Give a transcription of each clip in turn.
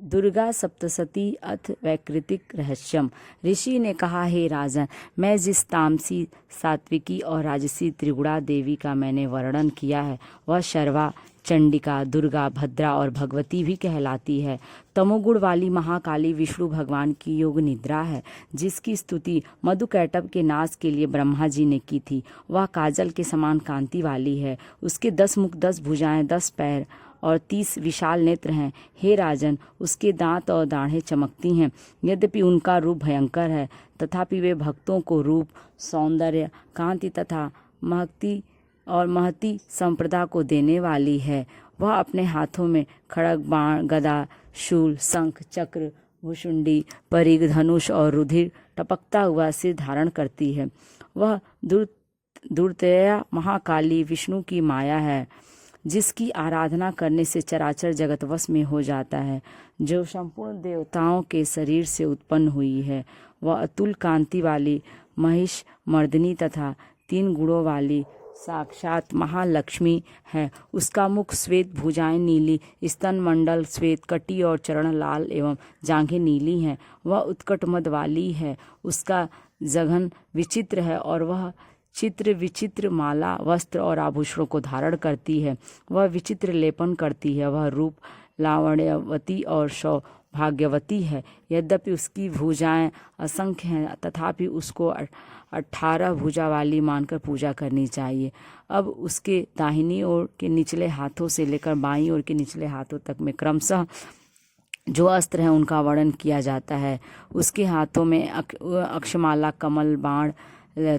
दुर्गा सप्तशती अथ वैकृतिक रहस्यम। ऋषि ने कहा, हे राजन, मैं जिस तामसी, सात्विकी और राजसी त्रिगुणा देवी का मैंने वर्णन किया है वह शर्वा, चंडिका, दुर्गा, भद्रा और भगवती भी कहलाती है। तमोगुण वाली महाकाली विष्णु भगवान की योग निद्रा है, जिसकी स्तुति मधुकैटभ के नाश के लिए ब्रह्मा जी ने की थी। वह काजल के समान कांति वाली है। उसके 10 मुख, 10 भुजाएं, 10 पैर और 30 विशाल नेत्र हैं। हे राजन, उसके दांत और दाढ़ें चमकती हैं। यद्यपि उनका रूप भयंकर है, तथापि वे भक्तों को रूप, सौंदर्य, कांति तथा महती संप्रदा को देने वाली है। वह अपने हाथों में खड्ग, बाण, गदा, शूल, शंख, चक्र, भुशुंडी, परिघ, धनुष और रुधिर टपकता हुआ सिर धारण करती है। वह दुर्तया महाकाली विष्णु की माया है, जिसकी आराधना करने से चराचर जगत वश में हो जाता है, जो संपूर्ण देवताओं के शरीर से उत्पन्न हुई है। वह अतुल कांति वाली महिष मर्दिनी तथा 3 गुणों वाली साक्षात महालक्ष्मी है। उसका मुख श्वेत, भुजाएं नीली, स्तन मंडल श्वेत, कटी और चरण लाल एवं जांघें नीली हैं। वह उत्कट मद वाली है। उसका जघन विचित्र है और वह चित्र विचित्र माला, वस्त्र और आभूषणों को धारण करती है। वह विचित्र लेपन करती है। वह रूप लावण्यवती और सौभाग्यवती है। यद्यपि उसकी भुजाएं असंख्य हैं, तथापि उसको 18 भुजा वाली मानकर पूजा करनी चाहिए। अब उसके दाहिनी ओर के निचले हाथों से लेकर बाईं ओर के निचले हाथों तक में क्रमशः जो अस्त्र हैं उनका वर्णन किया जाता है। उसके हाथों में अक्षमाला, कमल, बाण,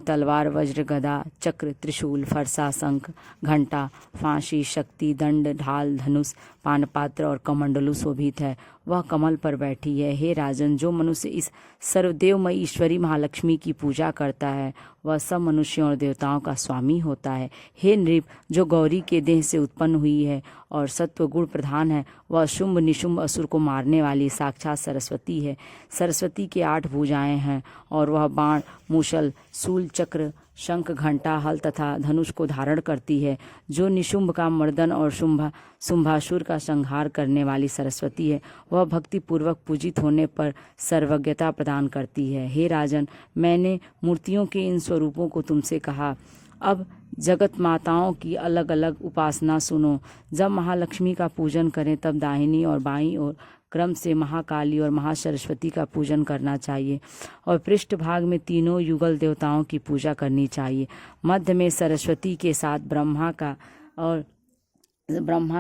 तलवार, वज्र, गदा, चक्र, त्रिशूल, फरसा, शंख, घंटा, फांसी, शक्ति, दंड, ढाल, धनुष, पानपात्र और कमंडलू शोभित है। वह कमल पर बैठी है। हे राजन, जो मनुष्य इस सर्वदेवमयी ईश्वरी महालक्ष्मी की पूजा करता है वह सब मनुष्यों और देवताओं का स्वामी होता है। हे नृप, जो गौरी के देह से उत्पन्न हुई है और सत्व गुण प्रधान है, वह शुंभ निशुंभ असुर को मारने वाली साक्षात सरस्वती है। सरस्वती के 8 भुजाएं हैं और वह बाण, मूसल, शूल, चक्र, शंख, घंटा, हल तथा धनुष को धारण करती है। जो निशुंभ का मर्दन और शुंभासुर का संहार करने वाली सरस्वती है, वह भक्ति पूर्वक पूजित होने पर सर्वज्ञता प्रदान करती है। हे राजन, मैंने मूर्तियों के इन स्वरूपों को तुमसे कहा। अब जगत माताओं की अलग अलग उपासना सुनो। जब महालक्ष्मी का पूजन करें तब दाहिनी और बाईं ओर क्रम से महाकाली और महासरस्वती का पूजन करना चाहिए और पृष्ठ भाग में तीनों युगल देवताओं की पूजा करनी चाहिए। मध्य में सरस्वती के साथ ब्रह्मा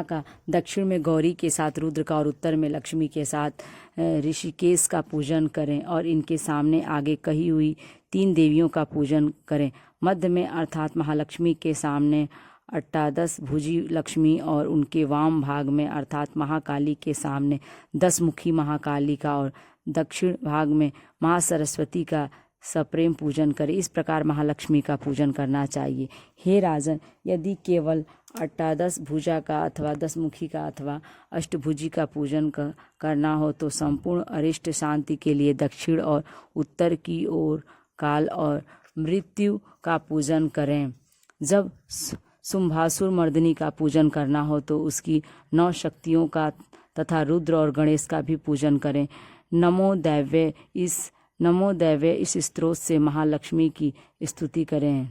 का, दक्षिण में गौरी के साथ रुद्र का और उत्तर में लक्ष्मी के साथ ऋषिकेश का पूजन करें और इनके सामने आगे कही हुई 3 देवियों का पूजन करें। मध्य में अर्थात महालक्ष्मी के सामने 18 भुजी लक्ष्मी और उनके वाम भाग में अर्थात महाकाली के सामने 10 मुखी महाकाली का और दक्षिण भाग में महासरस्वती का सप्रेम पूजन करें। इस प्रकार महालक्ष्मी का पूजन करना चाहिए। हे राजन, यदि केवल 18 भुजा का अथवा 10 मुखी का अथवा अष्टभुजी का पूजन करना हो तो संपूर्ण अरिष्ट शांति के लिए दक्षिण और उत्तर की ओर काल और मृत्यु का पूजन करें। जब शुंभासुर मर्दिनी का पूजन करना हो तो उसकी 9 शक्तियों का तथा रुद्र और गणेश का भी पूजन करें। नमो दैव्य इस स्त्रोत से महालक्ष्मी की स्तुति करें।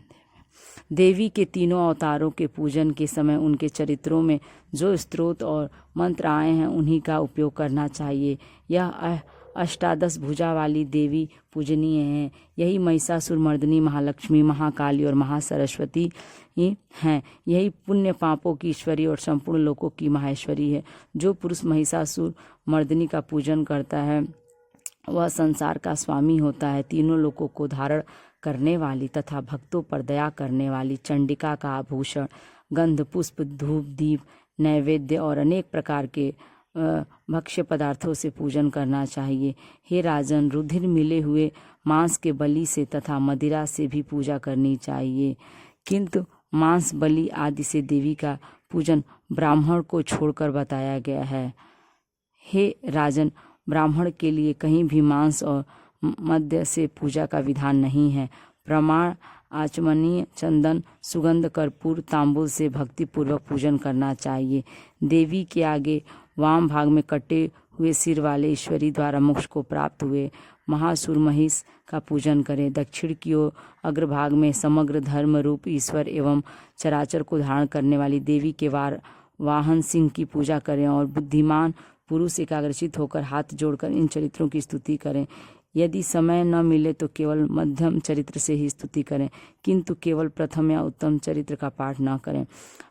देवी के तीनों अवतारों के पूजन के समय उनके चरित्रों में जो स्तोत्र और मंत्र आए हैं उन्हीं का उपयोग करना चाहिए। यह 18 भुजा वाली देवी पूजनीय है। यही महिषासुर मर्दिनी महालक्ष्मी, महाकाली और महासरस्वती हैं। यही पुण्य पापों की ईश्वरी और संपूर्ण लोकों की माहेश्वरी है। जो पुरुष महिषासुर मर्दिनी का पूजन करता है वह संसार का स्वामी होता है। तीनों लोकों को धारण करने वाली तथा भक्तों पर दया करने वाली चंडिका का आभूषण, गंध, पुष्प, धूप, दीप, नैवेद्य और अनेक प्रकार के भक्ष्य पदार्थों से पूजन करना चाहिए। हे राजन, रुधिर मिले हुए मांस के बलि से तथा मदिरा से भी पूजा करनी चाहिए, किंतु मांस बलि आदि से देवी का पूजन ब्राह्मण को छोड़कर बताया गया है। हे राजन, ब्राह्मण के लिए कहीं भी मांस और मद्य से पूजा का विधान नहीं है। प्रमाण आचमनीय चंदन, सुगंध, कर्पूर, तांबूल से भक्ति पूर्वक पूजन करना चाहिए। देवी के आगे वाम भाग में कटे हुए सिर वाले ईश्वरी द्वारा मोक्ष को प्राप्त हुए महासुर महिष का पूजन करें। दक्षिण की ओर अग्रभाग में समग्र धर्म रूप ईश्वर एवं चराचर को धारण करने वाली देवी के वाहन सिंह की पूजा करें और बुद्धिमान पुरुष एकाग्रचित होकर हाथ जोड़कर इन चरित्रों की स्तुति करें। यदि समय न मिले तो केवल मध्यम चरित्र से ही स्तुति करें, किंतु केवल प्रथम या उत्तम चरित्र का पाठ न करें।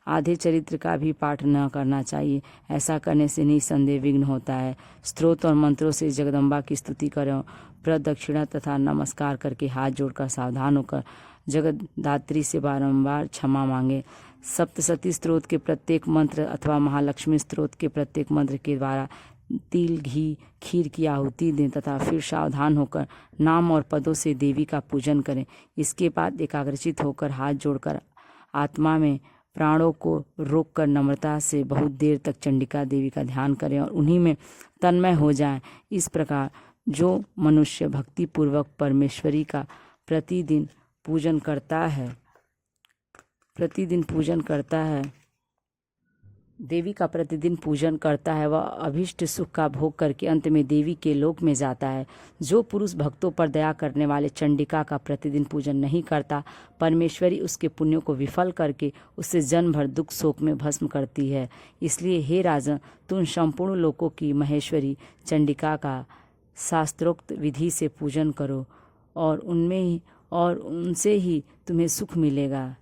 आधे चरित्र का भी पाठ न करना चाहिए। ऐसा करने से निसंदेह विघ्न होता है। स्तोत्र और मंत्रों से जगदम्बा की स्तुति करें। प्रदक्षिणा तथा नमस्कार करके हाथ जोड़कर सावधान होकर जगदात्री से बारंबार क्षमा मांगे। सप्तशती स्तोत्र के प्रत्येक मंत्र अथवा महालक्ष्मी स्तोत्र के प्रत्येक मंत्र के द्वारा तिल, घी, खीर की आहुति दें तथा फिर सावधान होकर नाम और पदों से देवी का पूजन करें। इसके बाद एकाग्रचित होकर हाथ जोड़कर आत्मा में प्राणों को रोककर नम्रता से बहुत देर तक चंडिका देवी का ध्यान करें और उन्हीं में तन्मय हो जाएं। इस प्रकार जो मनुष्य भक्तिपूर्वक परमेश्वरी का प्रतिदिन पूजन करता है, देवी का प्रतिदिन पूजन करता है, वह अभिष्ट सुख का भोग करके अंत में देवी के लोक में जाता है। जो पुरुष भक्तों पर दया करने वाले चंडिका का प्रतिदिन पूजन नहीं करता, परमेश्वरी उसके पुण्यों को विफल करके उससे जन्म भर दुख शोक में भस्म करती है। इसलिए हे राजन, तुम संपूर्ण लोकों की महेश्वरी चंडिका का शास्त्रोक्त विधि से पूजन करो और उनसे ही तुम्हें सुख मिलेगा।